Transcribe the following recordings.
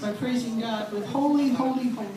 By praising God with holy, holy, holy.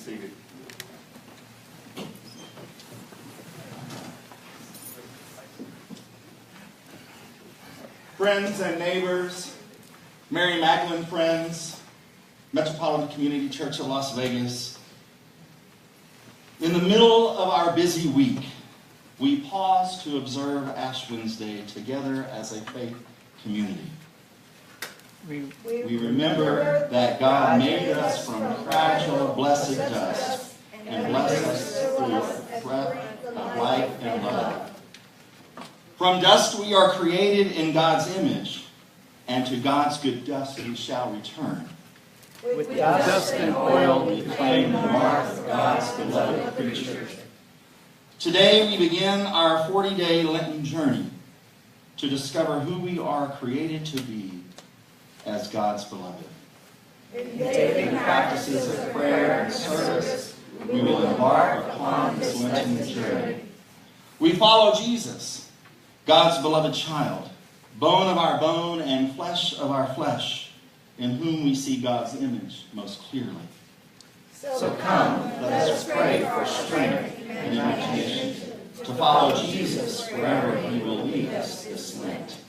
seated. Friends and neighbors, Mary Magdalene friends, Metropolitan Community Church of Las Vegas, in the middle of our busy week, we pause to observe Ash Wednesday together as a faith community. We remember that God made us from fragile, blessed dust and blessed us with a breath of life and love. From dust we are created in God's image, and to God's good dust we shall return. With dust and oil we claim the mark of God's beloved creature. Today we begin our 40-day Lenten journey to discover who we are created to be as God's beloved. In daily practices of prayer and service, we will embark upon this Lenten journey. We follow Jesus, God's beloved child, bone of our bone and flesh of our flesh, in whom we see God's image most clearly. So come, let us pray for strength and imagination to follow Jesus wherever he will lead us this Lent.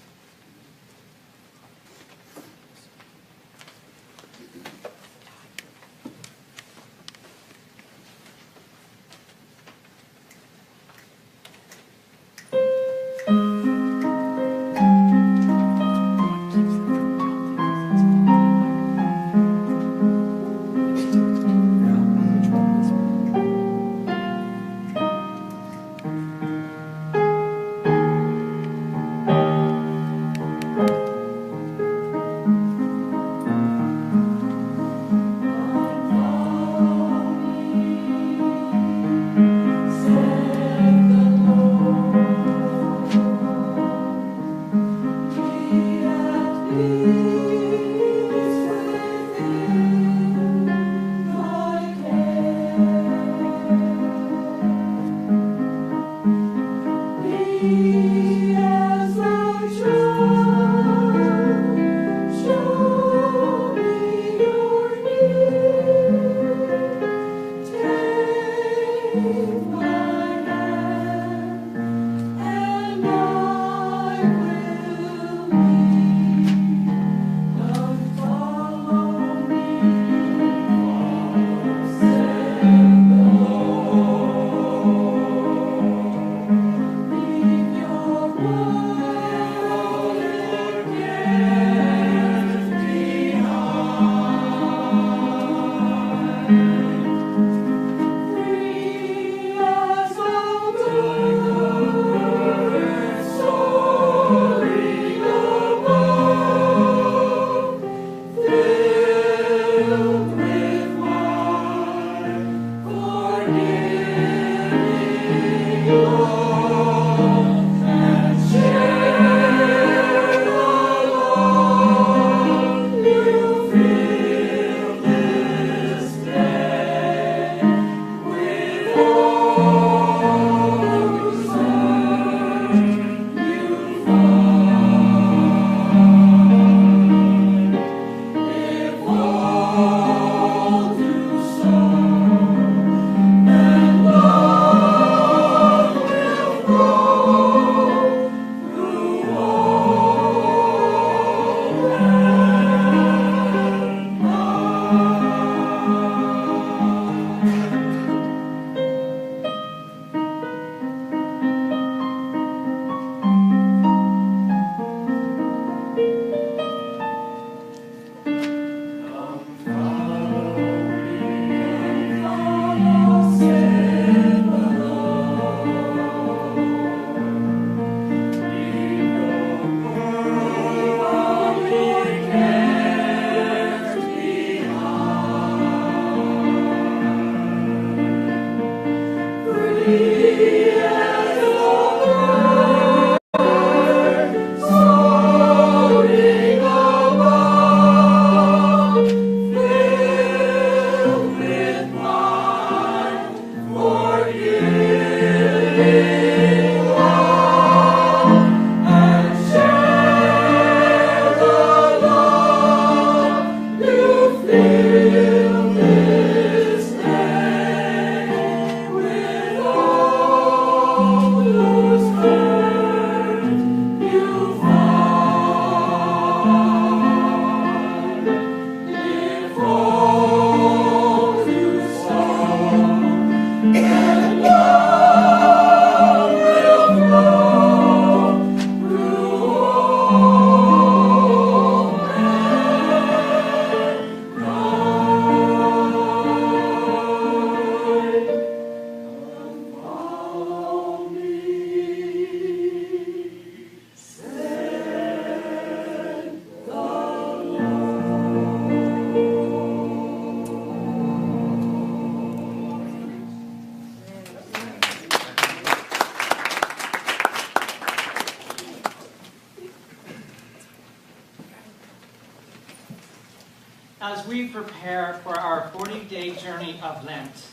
As we prepare for our 40-day journey of Lent,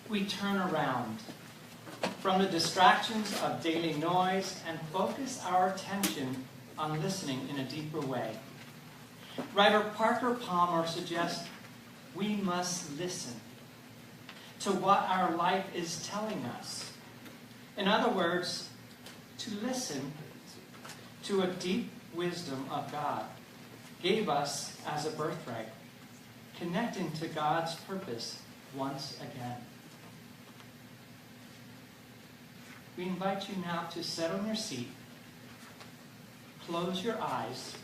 we turn around from the distractions of daily noise and focus our attention on listening in a deeper way. Writer Parker Palmer suggests we must listen to what our life is telling us. In other words, to listen to a deep wisdom of God gave us as a birthright, connecting to God's purpose once again. We invite you now to sit on your seat, close your eyes,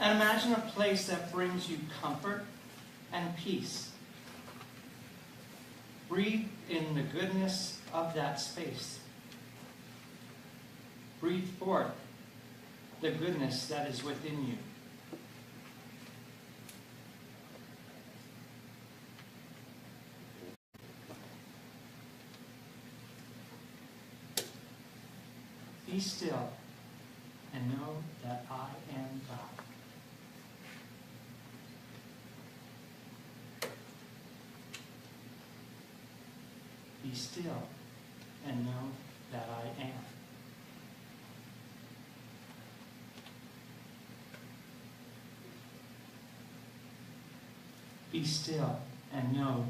and imagine a place that brings you comfort and peace. Breathe in the goodness of that space. Breathe forth the goodness that is within you. Be still and know that I am God. Be still and know that I am. Be still and know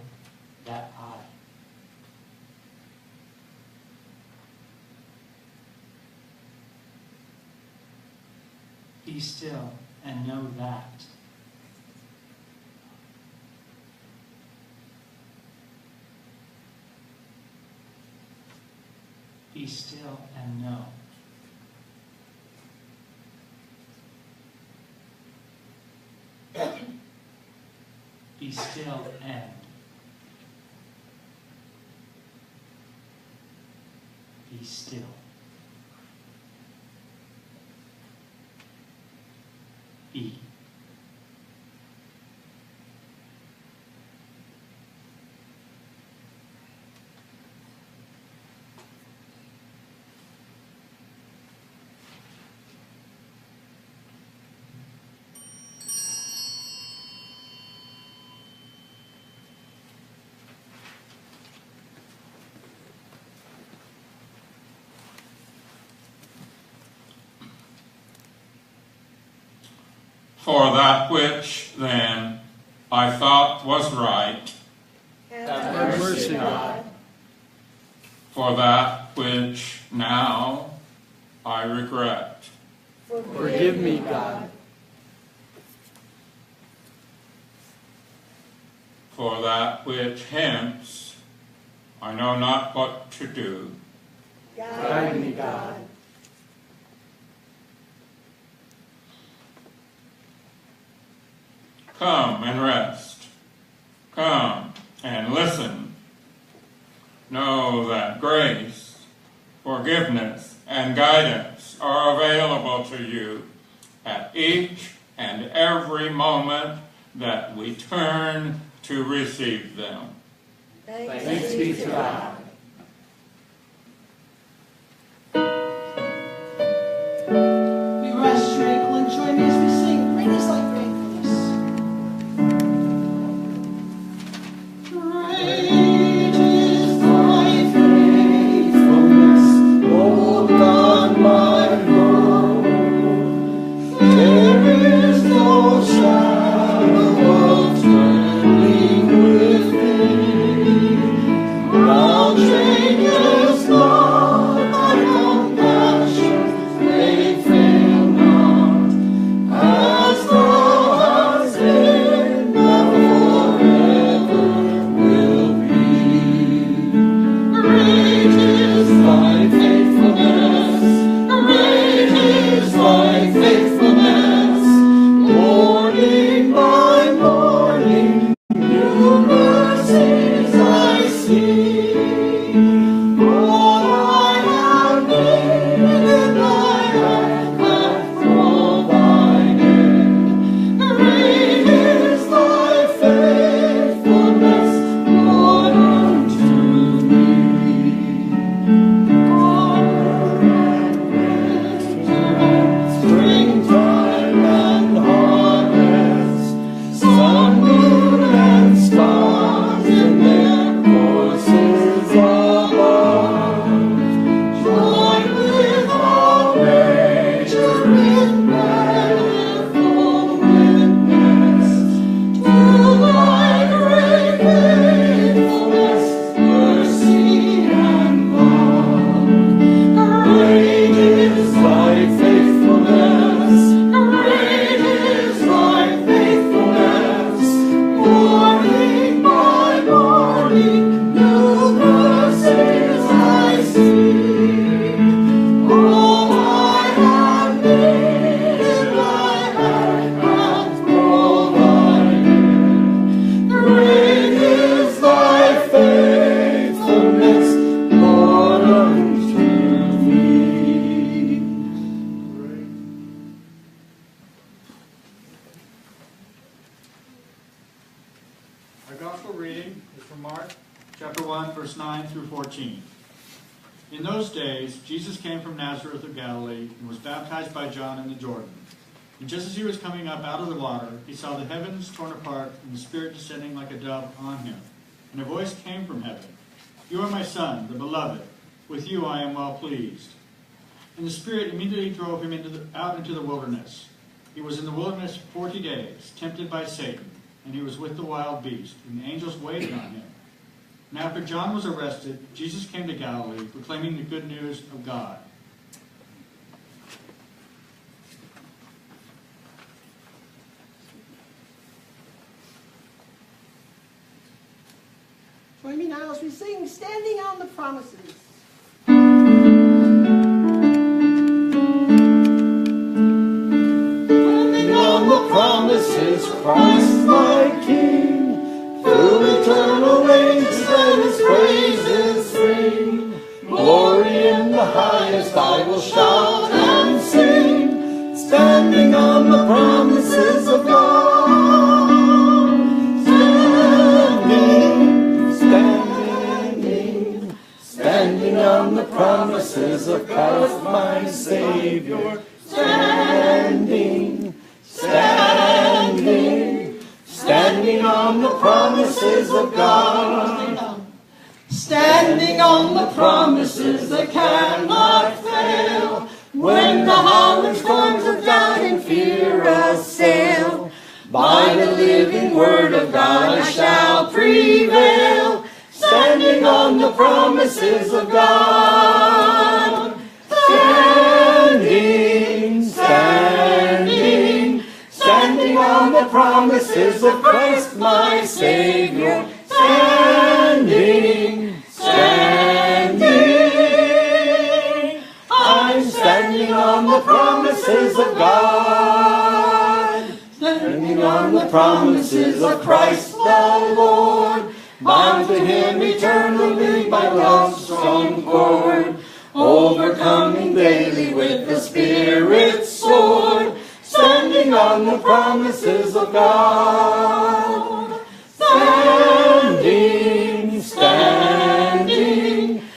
that I. Be still and know that. Be still and know. Be still and. Be still. Be. For that which, then, I thought was right, Have mercy, God. for that which now I regret, Forgive me, God. for that which hence I know not what to do, Guide me, God. come and rest, come and listen. Know that grace, forgiveness, and guidance are available to you at each and every moment that we turn to receive them. Thanks be to God. We rest tranquil and join me as we sing, Great is Thy faithfulness. Great is Thy faithfulness, O God my Lord. There is no shadow of turning within. Thou changest not, thy compassions they fail not. As thou hast been, thou forever will be. Great is thy faithfulness, great is thy faithfulness. gospel reading is from Mark chapter 1, verse 9 through 14. In those days, Jesus came from Nazareth of Galilee and was baptized by John in the Jordan. And just as he was coming up out of the water, he saw the heavens torn apart and the Spirit descending like a dove on him. And a voice came from heaven, "You are my Son, the Beloved. With you I am well pleased." And the Spirit immediately drove him out into the wilderness. He was in the wilderness 40 days, tempted by Satan, and he was with the wild beast, and the angels waited on him. And after John was arrested, Jesus came to Galilee, proclaiming the good news of God. Join me now as we sing Standing on the Promises. Standing on the promises, Christ my King, through eternal ages let his praises ring. Glory in the highest I will shout and sing, standing on the promises of God. Standing on the promises of Christ my Savior. Standing on the promises of God. Standing on the promises that cannot fail. When the howling storms of doubt and fear assail, by the living word of God I shall prevail. Standing on the promises of God. Standing on the promises of Christ my Savior. I'm standing on the promises of God. Standing on the promises of Christ the Lord. Bound to him eternally by love's strong cord. Overcoming daily with the Spirit's sword. Standing on the promises of God.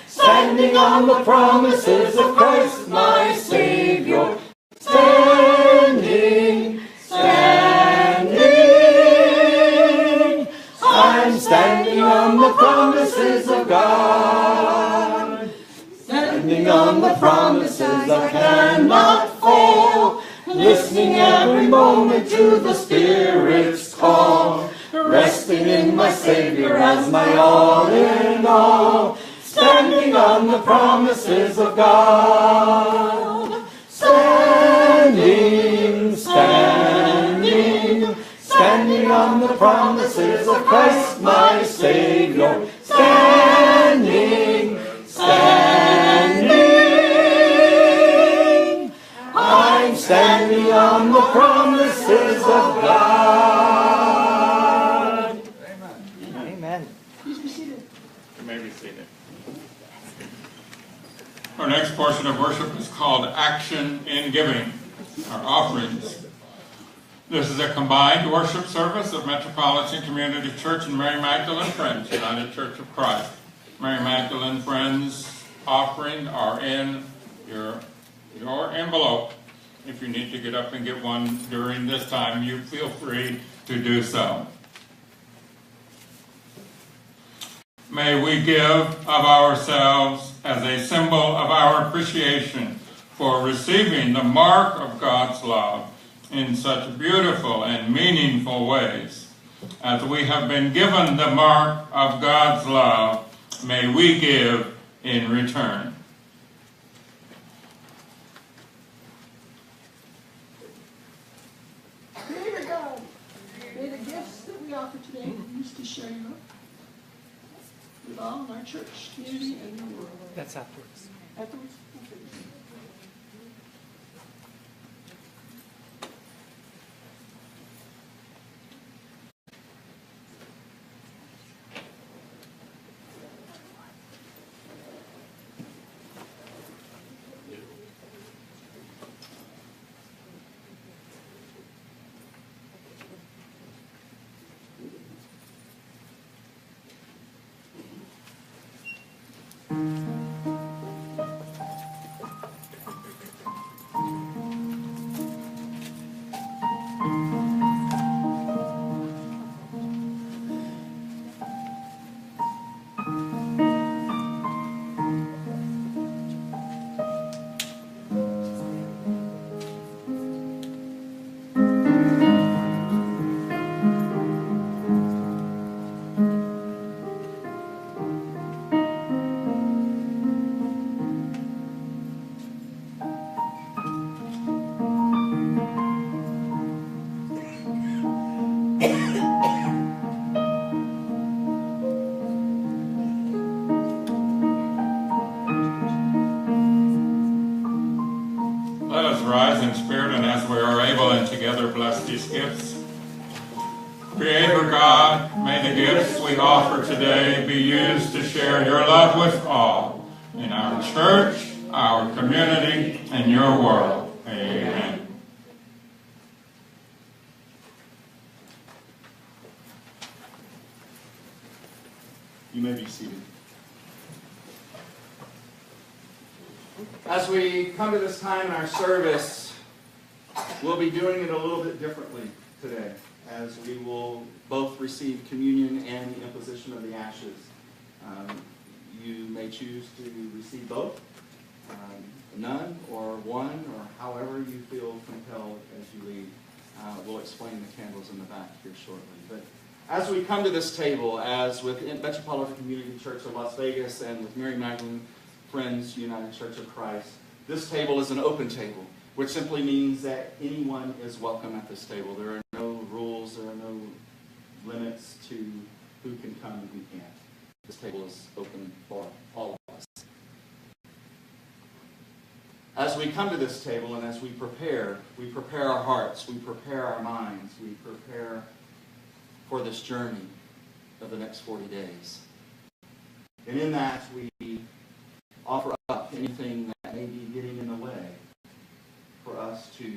Standing on the promises of Christ my Savior. I'm standing on the promises of God. Standing on the promises that cannot fail. Listening every moment to the Spirit's call. Resting in my Savior as my all in all. Standing on the promises of God. Standing on the promises of Christ my Savior. I'm standing on the promises of God. Amen. Please be seated. You may be seated. Our next portion of worship is called Action in Giving, our offerings. This is a combined worship service of Metropolitan Community Church and Mary Magdalene Friends, United Church of Christ. Mary Magdalene Friends offerings are in your envelope. If you need to get up and get one during this time, you feel free to do so. May we give of ourselves as a symbol of our appreciation for receiving the mark of God's love in such beautiful and meaningful ways. As we have been given the mark of God's love, may we give in return. Creator God, may the gifts that we offer today be used to share your love with all in our church, community, and the world. That's afterwards. Afterwards. table and together bless these gifts. Creator God, may the gifts we offer today be used to share your love with all in our church, our community, and your world. Amen. You may be seated. As we come to this time in our service, we'll be doing it a little bit differently today, as we will both receive communion and the imposition of the ashes. You may choose to receive both, none, or one, or however you feel compelled as you leave. We'll explain the candles in the back here shortly. But as we come to this table, as with Metropolitan Community Church of Las Vegas and with Mary Magdalene Friends United Church of Christ, this table is an open table, which simply means that anyone is welcome at this table. There are no rules, there are no limits to who can come and who can't. This table is open for all of us. As we come to this table and as we prepare our hearts, we prepare our minds, we prepare for this journey of the next 40 days. And in that, we offer up anything that may be getting in the way for us to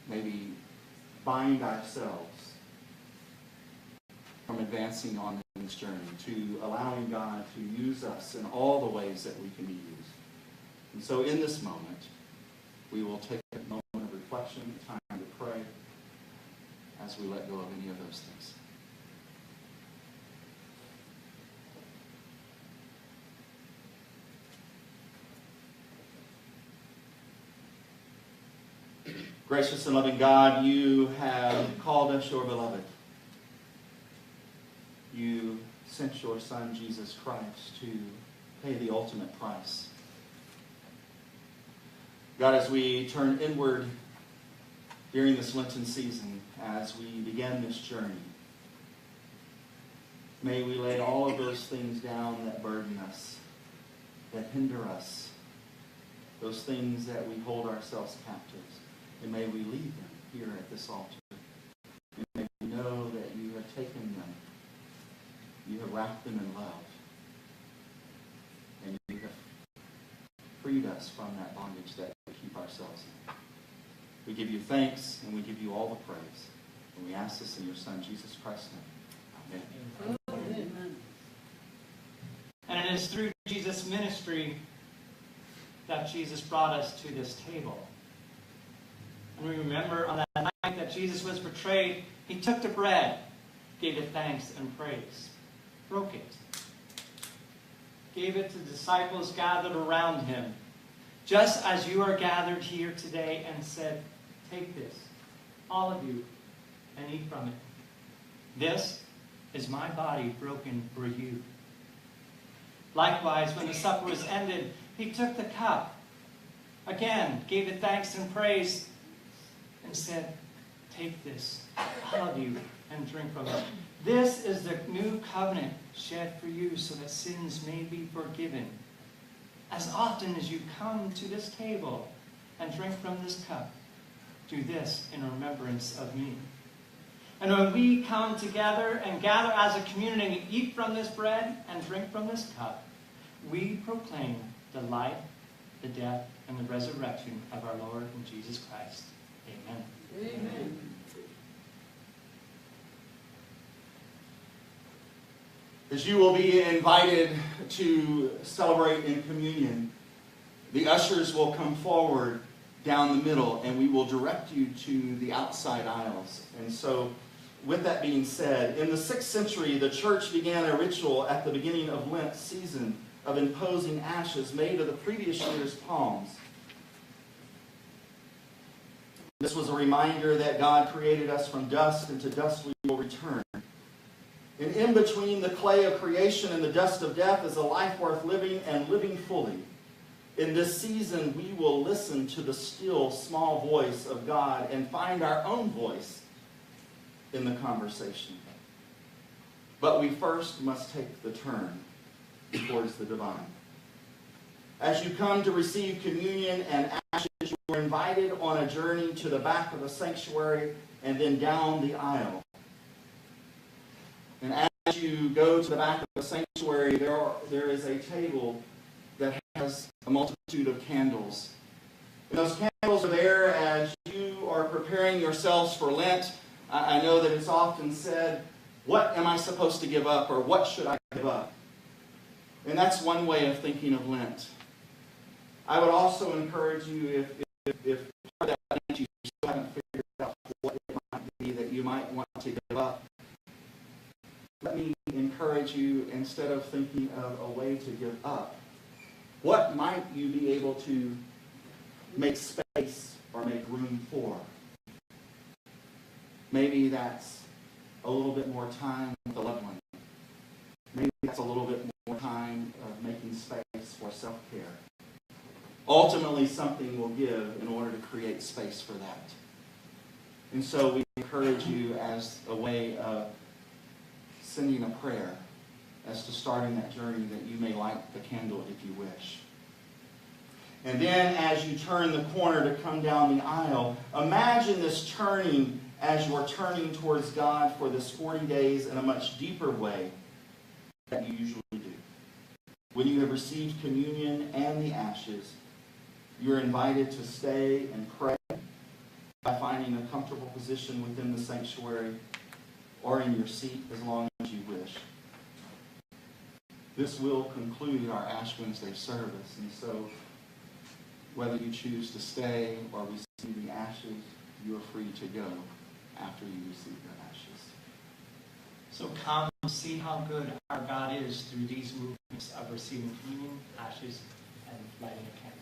maybe bind ourselves from advancing on this journey, to allowing God to use us in all the ways that we can be used. And so in this moment, we will take a moment of reflection, time to pray, as we let go of any of those things. Gracious and loving God, you have called us your beloved. You sent your Son, Jesus Christ, to pay the ultimate price. God, as we turn inward during this Lenten season, as we begin this journey, may we lay all of those things down that burden us, that hinder us, those things that we hold ourselves captives. And may we leave them here at this altar. And may we know that you have taken them, you have wrapped them in love, and you have freed us from that bondage that we keep ourselves in. We give you thanks, and we give you all the praise. And we ask this in your Son, Jesus Christ's name. Amen. Amen. And it is through Jesus' ministry that Jesus brought us to this table. And we remember on that night that Jesus was betrayed, he took the bread, gave it thanks and praise, broke it, gave it to the disciples gathered around him, just as you are gathered here today, and said, take this, all of you, and eat from it. This is my body broken for you. Likewise, when the supper was ended, he took the cup, again, gave it thanks and praise, and said, take this, all of you, and drink from it. This is the new covenant shed for you so that sins may be forgiven. As often as you come to this table and drink from this cup, do this in remembrance of me. And when we come together and gather as a community and eat from this bread and drink from this cup, we proclaim the life, the death, and the resurrection of our Lord and Jesus Christ. Amen. Amen. As you will be invited to celebrate in communion, the ushers will come forward down the middle, and we will direct you to the outside aisles. And so, with that being said, in the 6th century, the church began a ritual at the beginning of Lent season of imposing ashes made of the previous year's palms. This was a reminder that God created us from dust, and to dust we will return. And in between the clay of creation and the dust of death is a life worth living and living fully. In this season, we will listen to the still, small voice of God and find our own voice in the conversation. But we first must take the turn towards the divine. As you come to receive communion and ashes, you were invited on a journey to the back of the sanctuary and then down the aisle. And as you go to the back of the sanctuary, there is a table that has a multitude of candles. And those candles are there as you are preparing yourselves for Lent. I know that it's often said, what am I supposed to give up, or what should I give up? And that's one way of thinking of Lent. I would also encourage you, if part of that Lent you still haven't figured out what it might be that you might want to give up, let me encourage you, instead of thinking of a way to give up, what might you be able to make space or make room for? Maybe that's a little bit more time with a loved one. Maybe that's a little bit more time of making space for self-care. Ultimately, something will give in order to create space for that. And so we encourage you, as a way of sending a prayer as to starting that journey, that you may light the candle if you wish. And then as you turn the corner to come down the aisle, imagine this turning as you're turning towards God for this 40 days in a much deeper way than you usually do. When you have received communion and the ashes, you're invited to stay and pray by finding a comfortable position within the sanctuary or in your seat as long as you wish. This will conclude our Ash Wednesday service, and so whether you choose to stay or receive the ashes, you are free to go after you receive your ashes. So come see how good our God is through these movements of receiving communion, ashes, and lighting a candle.